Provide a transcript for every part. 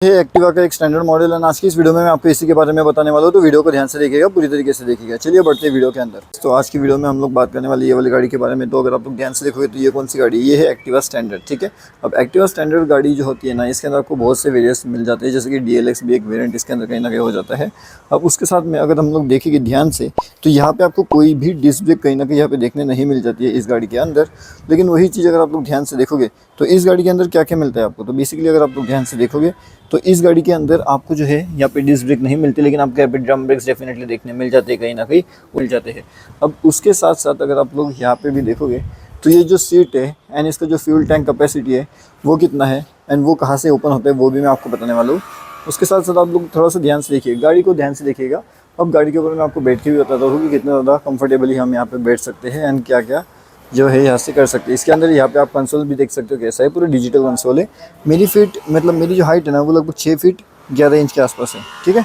ये एक्टिवा का एक स्टैंडर्ड मॉडल है। आज की इस वीडियो में मैं आपको इसी के बारे में बताने वाला हूँ, तो वीडियो को ध्यान से देखिएगा, पूरी तरीके से देखिएगा। चलिए बढ़ते हैं वीडियो के अंदर। तो आज की वीडियो में हम लोग बात करने वाली ये वाली गाड़ी के बारे में। तो अगर आप लोग ध्यान से देखोगे तो ये कौन सी गाड़ी है, ये है एक्टिवा स्टैंडर्ड। ठीक है, अब एक्टिवा स्टैंडर्ड गाड़ी जो होती है ना, इसके अंदर आपको बहुत से वेरियंट्स मिल जाते हैं, जैसे कि DLX भी एक वेरियंट इसके अंदर कहीं ना कहीं हो जाता है। अब उसके साथ में अगर हम लोग देखेंगे ध्यान से, तो यहाँ पे आपको कोई भी डिस्क ब्रेक कहीं ना कहीं यहाँ पे देखने नहीं मिल जाती है इस गाड़ी के अंदर। लेकिन वही चीज़ अगर आप लोग ध्यान से देखोगे तो इस गाड़ी के अंदर क्या क्या मिलता है आपको, तो बेसिकली अगर आप लोग ध्यान से देखोगे तो इस गाड़ी के अंदर आपको जो है यहाँ पे डिस्क ब्रेक नहीं मिलती, लेकिन आपको यहाँ पे ड्रम ब्रेक्स डेफिनेटली देखने मिल जाते हैं, कहीं ना कहीं मिल जाते हैं। अब उसके साथ साथ अगर आप लोग यहाँ पे भी देखोगे तो ये जो सीट है एंड इसका जो फ्यूल टैंक कैपेसिटी है वो कितना है एंड वो कहाँ से ओपन होता है वो भी मैं आपको बताने वाला हूँ। उसके साथ साथ आप लोग थोड़ा सा ध्यान से देखिए, गाड़ी को ध्यान से देखिएगा। अब गाड़ी के ऊपर मैं आपको बैठ के भी बताता हूँ कि कितना ज़्यादा कंफर्टेबली हम यहाँ पे बैठ सकते हैं एंड क्या क्या जो है यहाँ से कर सकते हैं। इसके अंदर यहाँ पे आप कंसोल भी देख सकते हो, कैसा है, पूरा डिजिटल कंसोल है। मेरी मेरी जो हाइट है ना वो लगभग 6 फीट 11 इंच के आसपास है। ठीक है,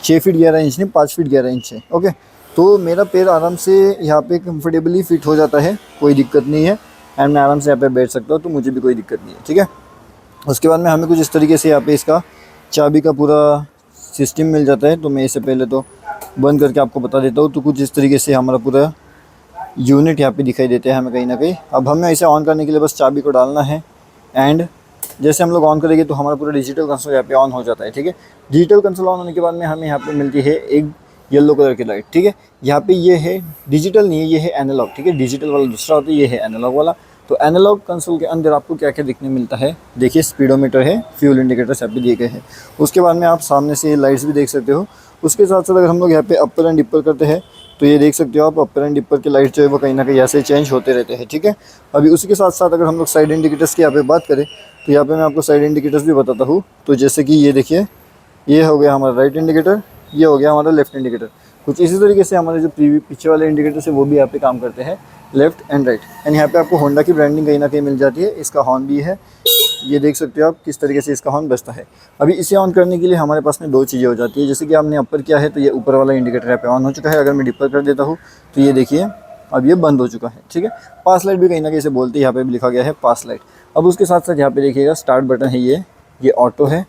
6 फीट 11 इंच नहीं, 5 फीट 11 इंच है। ओके, तो मेरा पैर आराम से यहाँ पे कंफर्टेबली फिट हो जाता है, कोई दिक्कत नहीं है एंड मैं आराम से यहाँ पे बैठ सकता हूँ, तो मुझे भी कोई दिक्कत नहीं है। ठीक है, उसके बाद में हमें कुछ इस तरीके से यहाँ पे इसका चाबी का पूरा सिस्टम मिल जाता है। तो मैं इसे पहले तो बंद करके आपको बता देता हूँ। तो कुछ इस तरीके से हमारा पूरा यूनिट यहाँ पे दिखाई देते हैं हमें कहीं ना कहीं। अब हमें इसे ऑन करने के लिए बस चाबी को डालना है एंड जैसे हम लोग ऑन करेंगे तो हमारा पूरा डिजिटल कंसोल यहाँ पे ऑन हो जाता है। ठीक है, डिजिटल कंसोल ऑन होने के बाद में हमें यहाँ पे मिलती है एक येलो कलर की लाइट। ठीक है, यहाँ पे ये है डिजिटल नहीं है, ये है एनालॉग। ठीक है, डिजिटल वाला दूसरा होता है, ये है एनालॉग वाला। तो एनालॉग कंसोल के अंदर आपको क्या क्या दिखने मिलता है, देखिए स्पीडोमीटर है, फ्यूल इंडिकेटर्स यहाँ पे दिए गए हैं। उसके बाद में आप सामने से लाइट्स भी देख सकते हो। उसके साथ साथ अगर हम लोग यहाँ पे अपर एंड डिपर करते हैं तो ये देख सकते हो आप, अपर एंड डिपर के लाइट जो है वो कहीं ना कहीं ऐसे चेंज होते रहते हैं। ठीक है, अभी उसी के साथ साथ अगर हम लोग साइड इंडिकेटर्स की यहाँ पे बात करें तो यहाँ पे मैं आपको साइड इंडिकेटर्स भी बताता हूँ। तो जैसे कि ये देखिए, ये हो गया हमारा राइट इंडिकेटर, ये हो गया हमारा लेफ्ट इंडिकेटर। कुछ इसी तरीके से हमारे जो पीछे वाले इंडिकेटर्स है वो भी यहाँ पे काम करते हैं, लेफ्ट एंड राइट। एंड यहाँ पे आपको होंडा की ब्रांडिंग कहीं ना कहीं मिल जाती है। इसका हॉर्न भी है, ये देख सकते हो आप किस तरीके से इसका हॉर्न बजता है। अभी इसे ऑन करने के लिए हमारे पास में दो चीज़ें हो जाती है। जैसे कि आपने अपर किया है तो ये ऊपर वाला इंडिकेटर यहाँ पे ऑन हो चुका है। अगर मैं डिपर कर देता हूँ तो ये देखिए अब ये बंद हो चुका है। ठीक है, पास लाइट भी कहीं ना कहीं इसे बोलते हैं, यहाँ पे भी लिखा गया है पास लाइट। अब उसके साथ साथ यहाँ पे देखिएगा स्टार्ट बटन है, ये ऑटो है।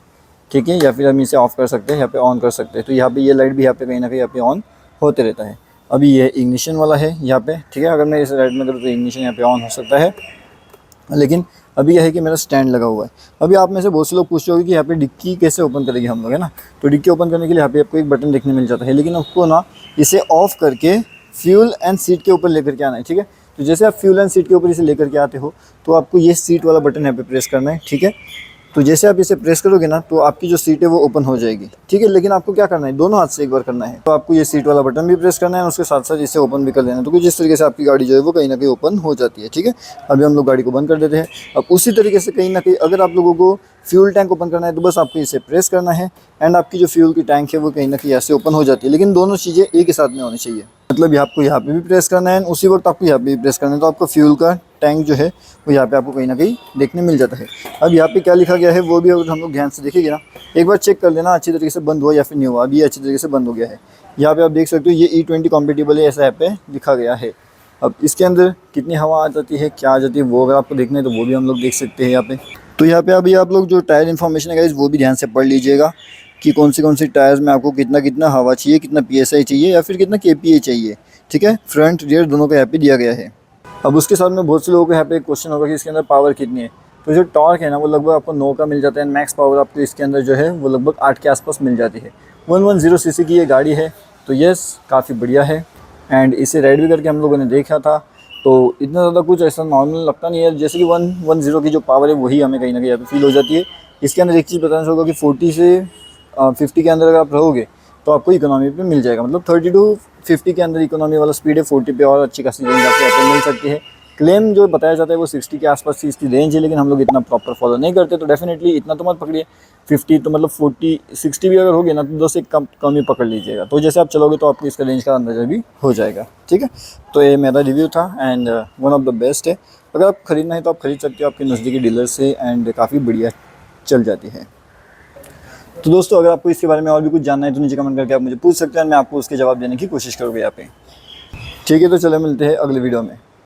ठीक है, या फिर हम इसे ऑफ कर सकते हैं, यहाँ पे ऑन कर सकते हैं। तो यहाँ पे ये लाइट भी यहाँ पे कहीं ना कहीं यहाँ पे ऑन होते रहता है। अभी ये इग्निशन वाला है यहाँ पे। ठीक है, अगर मैं इसे राइट में करूँ तो इग्निशन यहाँ पे ऑन हो सकता है। लेकिन अभी यह है कि मेरा स्टैंड लगा हुआ है। अभी आप में से बहुत से लोग पूछ रहे होंगे कि यहाँ पे डिक्की कैसे ओपन करेंगे हम लोग, है ना। तो डिक्की ओपन करने के लिए यहाँ पे आपको एक बटन देखने मिल जाता है, लेकिन आपको ना इसे ऑफ करके फ्यूल एंड सीट के ऊपर लेकर के आना है। ठीक है, तो जैसे आप फ्यूल एंड सीट के ऊपर इसे लेकर के आते हो तो आपको ये सीट वाला बटन यहाँ पे प्रेस करना है। ठीक है, तो जैसे आप इसे प्रेस करोगे ना तो आपकी जो सीट है वो ओपन हो जाएगी। ठीक है, लेकिन आपको क्या करना है, दोनों हाथ से एक बार करना है। तो आपको ये सीट वाला बटन भी प्रेस करना है और उसके साथ साथ इसे ओपन भी कर देना है। तो कुछ इस तरीके से आपकी गाड़ी जो है वो कहीं ना कहीं ओपन हो जाती है। ठीक है, अभी हम लोग गाड़ी को बंद कर देते हैं। अब उसी तरीके से कहीं ना कहीं अगर आप लोगों को फ्यूल टैंक ओपन करना है तो बस आपको इसे प्रेस करना है एंड आपकी जो फ्यूल की टैंक है वो कहीं ना कहीं ऐसे ओपन हो जाती है। लेकिन दोनों चीज़ें एक ही साथ में होनी चाहिए, मतलब आपको यहाँ पे भी प्रेस करना है उसी वक्त आपको यहाँ पे भी प्रेस करना है। तो आपको फ्यूल का टैंक जो है वो यहाँ पे आपको कहीं ना कहीं देखने मिल जाता है। अब यहाँ पे क्या लिखा गया है वो भी अगर हम लोग ध्यान से देखेंगे ना, एक बार चेक कर लेना अच्छी तरीके से बंद हुआ या फिर नहीं हुआ। अभी ये अच्छी तरीके से बंद हो गया है। यहाँ पे आप देख सकते हो ये E20 कॉम्पेटिबल है, ऐसा यहाँ पे लिखा गया है। अब इसके अंदर कितनी हवा आ जाती है, क्या आ जाती है, वो अगर आपको देखना है तो वो भी हम लोग देख सकते हैं यहाँ पे। तो यहाँ पे अभी आप लोग जो टायर इन्फॉर्मेशन है गाइस वो भी ध्यान से पढ़ लीजिएगा कि कौन सी टायर्स में आपको कितना कितना हवा चाहिए, कितना PSI चाहिए या फिर कितना KPA चाहिए। ठीक है, फ्रंट रियर दोनों का यहाँ पे दिया गया है। अब उसके साथ में बहुत से लोगों को यहाँ पे एक क्वेश्चन होगा कि इसके अंदर पावर कितनी है। तो जो टॉर्क है ना वो लगभग आपको 9 का मिल जाता है। मैक्स पावर आपको इसके अंदर जो है वो लगभग 8 के आसपास मिल जाती है। 110 cc की ये गाड़ी है, तो यस काफ़ी बढ़िया है। एंड इसे राइड भी करके हम लोगों ने देखा था तो इतना ज़्यादा कुछ ऐसा नॉर्मल लगता नहीं है। जैसे कि 110 की जो पावर है वही हमें कहीं ना कहीं यहाँ पे फील हो जाती है। इसके अंदर एक चीज़ बताना चाहूँगा कि 40 से 50 के अंदर अगर आप रहोगे तो आपको इकोनॉमी पे मिल जाएगा। मतलब 30 to 50 के अंदर इकोनॉमी वाला स्पीड है, 40 पे और अच्छी खासी रेंज आपको यहाँ पे मिल सकती है। क्लेम जो बताया जाता है वो 60 के आसपास की इसकी रेंज है, लेकिन हम लोग इतना प्रॉपर फॉलो नहीं करते। तो डेफिनेटली इतना तो मत पकड़िए, 50 तो मतलब 40 60 भी अगर होगी ना तो 2 से कम ही पकड़ लीजिएगा। तो जैसे आप चलोगे तो आपको इसका रेंज का अंदाजा भी हो जाएगा। ठीक है, तो ये मेरा रिव्यू था and one of the best है। अगर आप खरीदना है तो आप खरीद सकते हो आपके नज़दीकी डीलर से एंड काफ़ी बढ़िया चल जाती है। तो दोस्तों अगर आपको इसके बारे में और भी कुछ जानना है तो नीचे कमेंट करके आप मुझे पूछ सकते हैं, मैं आपको उसके जवाब देने की कोशिश करूँगा यहाँ पे। ठीक है, तो चलो मिलते हैं अगले वीडियो में।